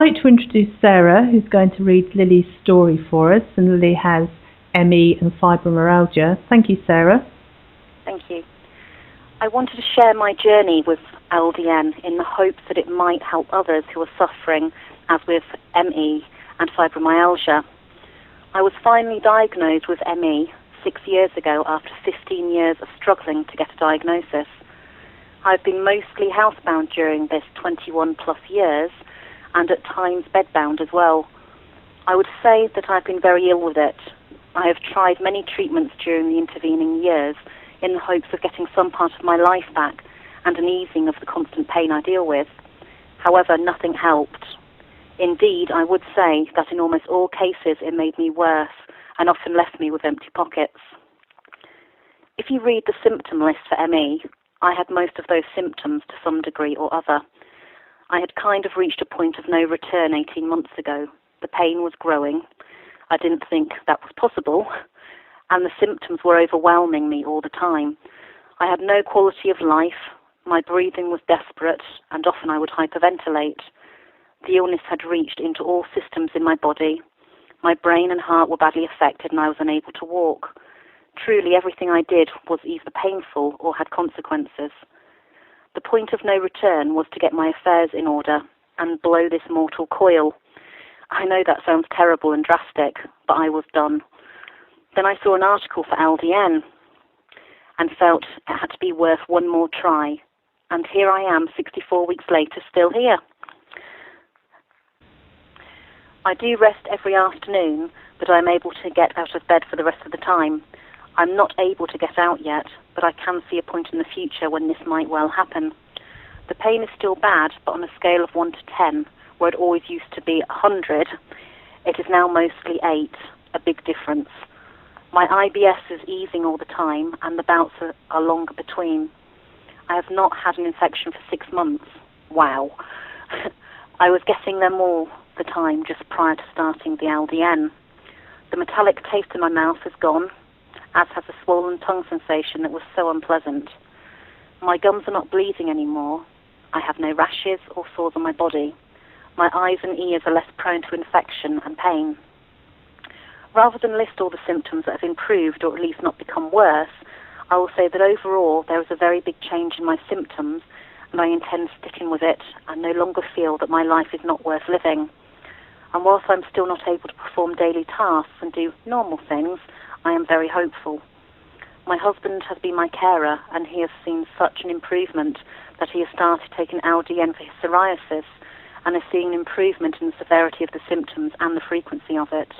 I'd like to introduce Sarah, who's going to read Lily's story for us, and Lily has ME and fibromyalgia. Thank you, Sarah. Thank you. I wanted to share my journey with LDN in the hope that it might help others who are suffering, as with ME and fibromyalgia. I was finally diagnosed with ME 6 years ago after 15 years of struggling to get a diagnosis. I've been mostly housebound during this 21 plus years, and at times bedbound as well. I would say that I've been very ill with it. I have tried many treatments during the intervening years in the hopes of getting some part of my life back and an easing of the constant pain I deal with. However, nothing helped. Indeed, I would say that in almost all cases it made me worse and often left me with empty pockets. If you read the symptom list for ME, I had most of those symptoms to some degree or other. I had kind of reached a point of no return 18 months ago. The pain was growing. I didn't think that was possible, and the symptoms were overwhelming me all the time. I had no quality of life. My breathing was desperate, and often I would hyperventilate. The illness had reached into all systems in my body. My brain and heart were badly affected, and I was unable to walk. Truly, everything I did was either painful or had consequences. The point of no return was to get my affairs in order and blow this mortal coil. I know that sounds terrible and drastic, but I was done. Then I saw an article for LDN and felt it had to be worth one more try. And here I am, 64 weeks later, still here. I do rest every afternoon, but I'm able to get out of bed for the rest of the time. I'm not able to get out yet, but I can see a point in the future when this might well happen. The pain is still bad, but on a scale of 1 to 10, where it always used to be 100, it is now mostly 8, a big difference. My IBS is easing all the time, and the bouts are longer between. I have not had an infection for 6 months. Wow. I was getting them all the time just prior to starting the LDN. The metallic taste in my mouth is gone, as has a swollen tongue sensation that was so unpleasant. My gums are not bleeding anymore. I have no rashes or sores on my body. My eyes and ears are less prone to infection and pain. Rather than list all the symptoms that have improved or at least not become worse, I will say that overall there is a very big change in my symptoms, and I intend sticking with it and no longer feel that my life is not worth living. And whilst I'm still not able to perform daily tasks and do normal things, I am very hopeful. My husband has been my carer, and he has seen such an improvement that he has started taking LDN for his psoriasis and is seeing an improvement in the severity of the symptoms and the frequency of it.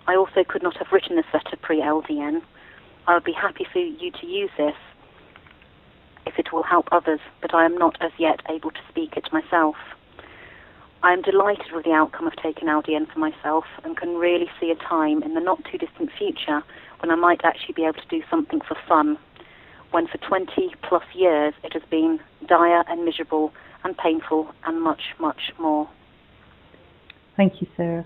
I also could not have written this letter pre-LDN. I would be happy for you to use this if it will help others, but I am not as yet able to speak it myself. I am delighted with the outcome of taking LDN for myself and can really see a time in the not too distant future when I might actually be able to do something for fun, when for 20 plus years it has been dire and miserable and painful and much, much more. Thank you, Sarah.